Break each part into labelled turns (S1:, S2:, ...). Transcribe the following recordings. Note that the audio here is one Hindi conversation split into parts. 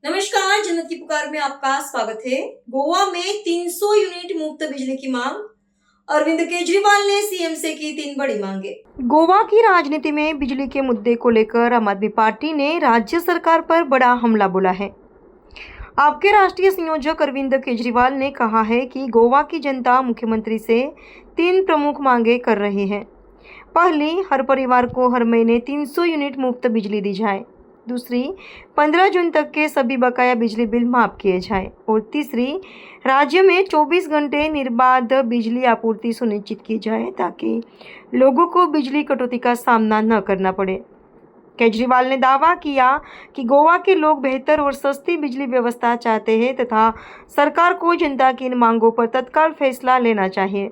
S1: नमस्कार, जन्नत की पुकार में आपका स्वागत है। गोवा में 300 यूनिट मुफ्त बिजली की मांग। अरविंद केजरीवाल ने सीएम से की 3 बड़ी मांगे। गोवा की राजनीति में बिजली के मुद्दे को लेकर आम आदमी पार्टी ने राज्य सरकार पर बड़ा हमला बोला है। आपके राष्ट्रीय संयोजक अरविंद केजरीवाल ने कहा है कि गोवा की जनता मुख्यमंत्री से 3 प्रमुख मांगे कर रही है। पहली, हर परिवार को हर महीने 300 यूनिट मुफ्त बिजली दी जाए। दूसरी, 15 जून तक के सभी बकाया बिजली बिल माफ किए जाए। और तीसरी, राज्य में 24 घंटे निर्बाध बिजली आपूर्ति सुनिश्चित की जाए ताकि लोगों को बिजली कटौती का सामना न करना पड़े। केजरीवाल ने दावा किया कि गोवा के लोग बेहतर और सस्ती बिजली व्यवस्था चाहते हैं तथा सरकार को जनता की इन मांगों पर तत्काल फैसला लेना चाहिए।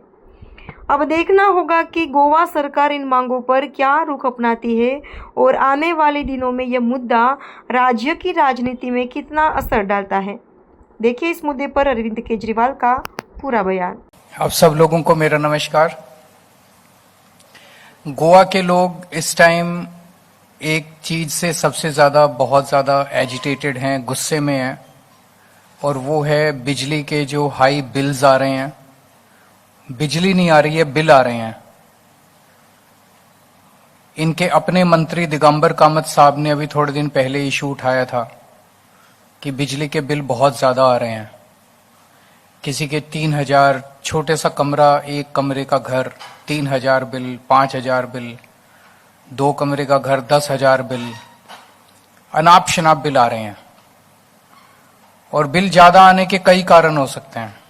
S1: अब देखना होगा कि गोवा सरकार इन मांगों पर क्या रुख अपनाती है और आने वाले दिनों में यह मुद्दा राज्य की राजनीति में कितना असर डालता है। देखिए इस मुद्दे पर अरविंद केजरीवाल का पूरा बयान।
S2: आप सब लोगों को मेरा नमस्कार। गोवा के लोग इस टाइम एक चीज से सबसे ज्यादा बहुत ज्यादा एजिटेटेड हैं, गुस्से में हैं, और वो है बिजली के जो हाई बिल्स आ रहे हैं। बिजली नहीं आ रही है, बिल आ रहे हैं। इनके अपने मंत्री दिगंबर कामत साहब ने अभी थोड़े दिन पहले इशू उठाया था कि बिजली के बिल बहुत ज्यादा आ रहे हैं। किसी के 3,000, छोटे सा कमरा, एक कमरे का घर 3,000 बिल, 5,000 बिल, 2 कमरे का घर 10,000 बिल, अनाप शनाप बिल आ रहे हैं। और बिल ज्यादा आने के कई कारण हो सकते हैं।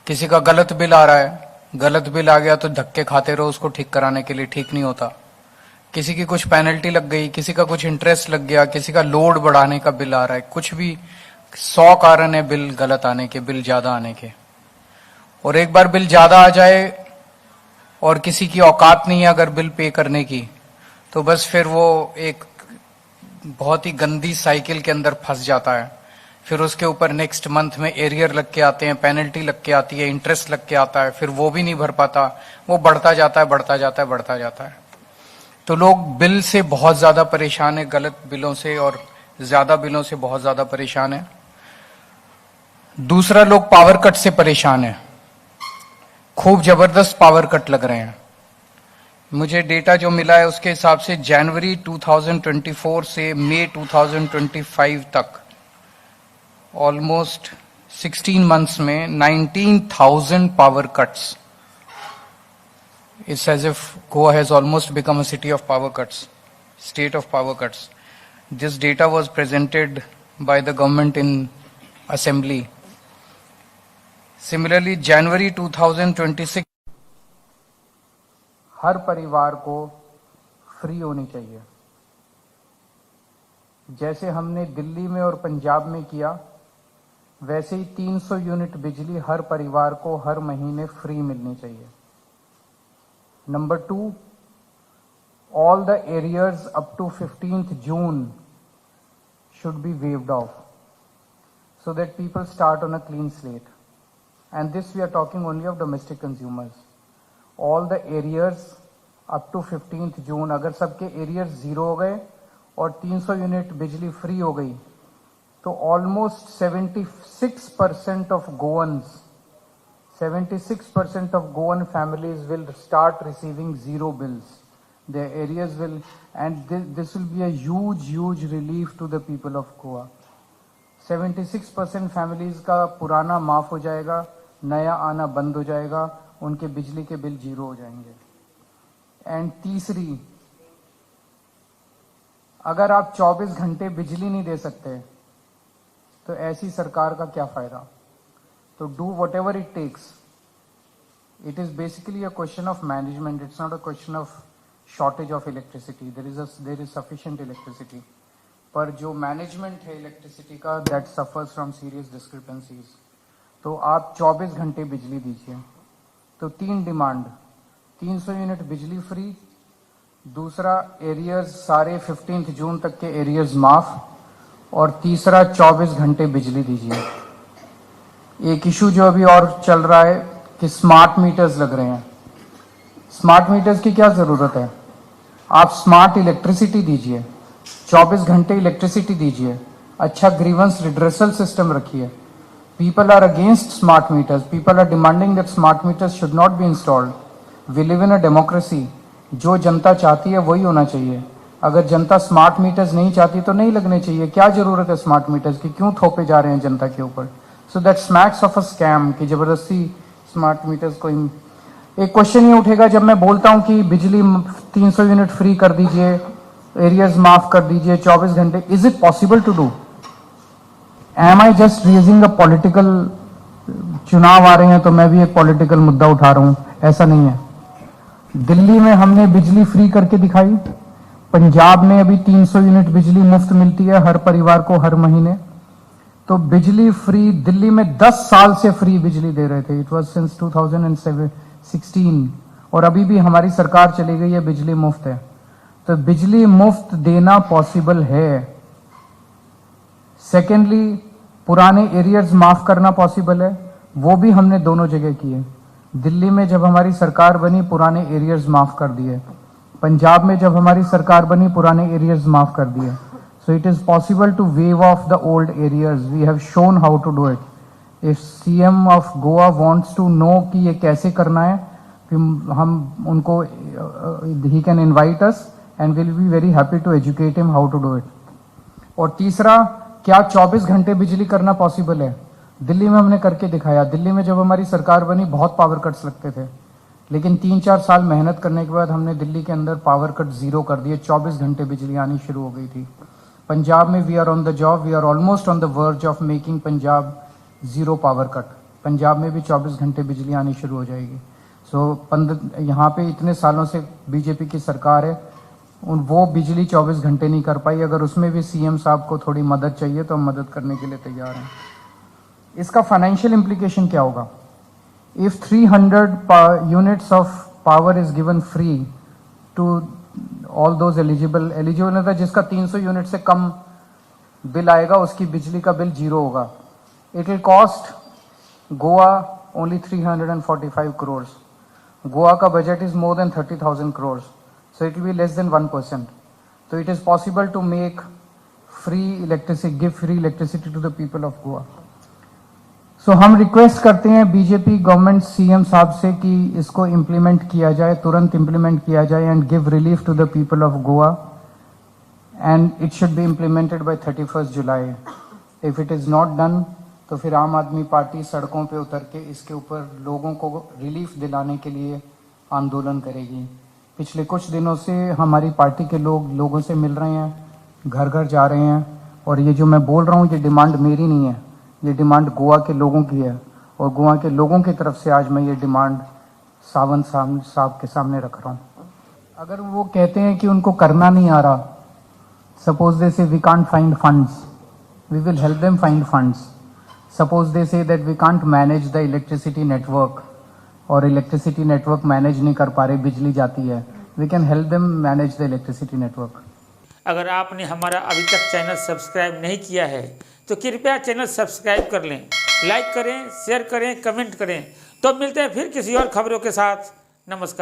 S2: किसी का गलत बिल आ रहा है, गलत बिल आ गया तो धक्के खाते रहो, उसको ठीक कराने के लिए ठीक नहीं होता। किसी की कुछ पेनल्टी लग गई, किसी का कुछ इंटरेस्ट लग गया, किसी का लोड बढ़ाने का बिल आ रहा है। कुछ भी 100 कारण है बिल गलत आने के, बिल ज्यादा आने के। और एक बार बिल ज्यादा आ जाए और किसी की औकात नहीं है अगर बिल पे करने की, तो बस फिर वो एक बहुत ही गंदी साइकिल के अंदर फंस जाता है। फिर उसके ऊपर नेक्स्ट मंथ में एरियर लग के आते हैं, पेनल्टी लग के आती है, इंटरेस्ट लग के आता है, फिर वो भी नहीं भर पाता, वो बढ़ता जाता है, बढ़ता जाता है, बढ़ता जाता है। तो लोग बिल से बहुत ज्यादा परेशान है, गलत बिलों से और ज्यादा बिलों से बहुत ज्यादा परेशान है। दूसरा, लोग पावर कट से परेशान है। खूब जबरदस्त पावर कट लग रहे हैं। मुझे डेटा जो मिला है उसके हिसाब से जनवरी 2024 से मई 2025 तक ऑलमोस्ट 16 मंथ्स में 19,000 power cuts. It's as if Goa has almost become a city of power cuts, state of power cuts. This data was presented by the government in assembly. Similarly, January 2026 हर परिवार को फ्री होनी चाहिए। जैसे हमने दिल्ली में और पंजाब में किया, वैसे ही 300 यूनिट बिजली हर परिवार को हर महीने फ्री मिलनी चाहिए। Number 2, all the arrears up to 15th June should be waived off so that people start on a clean slate. And this we are talking only of domestic consumers. All the arrears up to 15th June, अगर सबके arrears 0 हो गए और 300 यूनिट बिजली फ्री हो गई, तो almost 76% of Goans, 76% of Goan families will start receiving zero bills. Their areas will, and this will be a huge relief to the people of Goa. 76% families का पुराना माफ हो जाएगा, नया आना बंद हो जाएगा, उनके बिजली के बिल 0 हो जाएंगे। एंड तीसरी, अगर आप 24 घंटे बिजली नहीं दे सकते तो ऐसी सरकार का क्या फायदा। तो do whatever it takes. It is basically a question of management. It's not a question of shortage of electricity. There is sufficient electricity. पर जो management है electricity का, that suffers from serious discrepancies. तो आप 24 घंटे बिजली दीजिए। तो 3 डिमांड, 300 यूनिट बिजली फ्री, दूसरा एरियर्स सारे 15 जून तक के एरियर्स माफ, और तीसरा 24 घंटे बिजली दीजिए। एक इशू जो अभी और चल रहा है कि स्मार्ट मीटर्स लग रहे हैं। स्मार्ट मीटर्स की क्या जरूरत है? आप स्मार्ट इलेक्ट्रिसिटी दीजिए, 24 घंटे इलेक्ट्रिसिटी दीजिए। अच्छा ग्रीवेंस रिड्रेसल सिस्टम रखिए। People are against smart meters, people are demanding that smart meters should not be installed. We live in a democracy, जो जनता चाहती है वही होना चाहिए। अगर जनता स्मार्ट मीटर्स नहीं चाहती तो नहीं लगने चाहिए। क्या जरूरत है स्मार्ट मीटर्स की, क्यों थोपे जा रहे हैं जनता के ऊपर? So that smacks of a scam कि जबरदस्ती स्मार्ट मीटर्स को। एक क्वेश्चन ये उठेगा जब मैं बोलता हूं कि बिजली 300 यूनिट फ्री कर दीजिए, एरियाज माफ कर दीजिए 24 घंटे, is it possible to do? Am I just raising a political, चुनाव आ रहे हैं तो मैं भी एक पॉलिटिकल मुद्दा उठा रहा हूं? ऐसा नहीं है। दिल्ली में हमने बिजली फ्री करके दिखाई, पंजाब में अभी 300 यूनिट बिजली मुफ्त मिलती है हर परिवार को हर महीने। तो बिजली फ्री दिल्ली में 10 साल से फ्री बिजली दे रहे थे, इट वाज सिंस 2016, और अभी भी हमारी सरकार चली गई है, बिजली मुफ्त है। तो बिजली मुफ्त देना पॉसिबल है। सेकेंडली, पुराने एरियर्स माफ करना पॉसिबल है, वो भी हमने दोनों जगह किए। दिल्ली में जब हमारी सरकार बनी पुराने एरियर्स माफ कर दिए, पंजाब में जब हमारी सरकार बनी पुराने एरियर्स माफ कर दिए। So it is possible to waive off the old arrears, we have shown how to do it. If CM of Goa wants to know कि ये कैसे करना है, हम उनको, he can invite us and will be very happy to educate him how to do it. और तीसरा, क्या 24 घंटे बिजली करना पॉसिबल है? दिल्ली में हमने करके दिखाया। दिल्ली में जब हमारी सरकार बनी बहुत पावर कट्स लगते थे, लेकिन 3-4 साल मेहनत करने के बाद हमने दिल्ली के अंदर पावर कट जीरो कर दिए, 24 घंटे बिजली आनी शुरू हो गई थी। पंजाब में we are on the job, we are almost on the verge of making Punjab zero power cut. Punjab में भी 24 घंटे बिजली आनी शुरू हो जाएगी। यहाँ पे इतने सालों से बीजेपी की सरकार है, वो बिजली 24 घंटे नहीं कर पाई। अगर उसमें भी सीएम साहब को थोड़ी मदद चाहिए तो हम मदद करने के लिए तैयार हैं। इसका फाइनेंशियल इम्प्लीकेशन क्या होगा? If 300 units of power is given free to all those eligible मतलब जिसका 300 यूनिट से कम बिल आएगा उसकी बिजली का बिल जीरो होगा। It will cost Goa only 345 crores. Goa का budget is more than 30,000 crores. So it will be less than 1%. So it is possible to make free electricity, give free electricity to the people of Goa. सो हम रिक्वेस्ट करते हैं बीजेपी गवर्नमेंट सीएम साहब से कि इसको इम्प्लीमेंट किया जाए, तुरंत इम्प्लीमेंट किया जाए and give relief to the people of Goa, and it should be implemented by 31 July. If it is not done तो फिर आम आदमी पार्टी सड़कों पे उतर के इसके ऊपर लोगों को रिलीफ दिलाने के लिए आंदोलन करेगी। पिछले कुछ दिनों से हमारी पार्टी के लोगों से मिल रहे हैं, घर घर जा रहे हैं, और ये जो मैं बोल रहा हूँ ये डिमांड मेरी नहीं है, ये डिमांड गोवा के लोगों की है, और गोवा के लोगों की तरफ से आज मैं ये डिमांड सावंत साहब के सामने रख रहा हूँ। अगर वो कहते हैं कि उनको करना नहीं आ रहा, suppose they say we can't find funds, we will help them find funds. Suppose they say that we can't manage the electricity network, और इलेक्ट्रिसिटी नेटवर्क मैनेज नहीं कर पा रहे, बिजली जाती है, we can help them manage the electricity network.
S3: अगर आपने हमारा अभी तक चैनल सब्सक्राइब नहीं किया है तो कृपया चैनल सब्सक्राइब कर लें, लाइक करें, शेयर करें, कमेंट करें। तो मिलते हैं फिर किसी और खबरों के साथ। नमस्कार।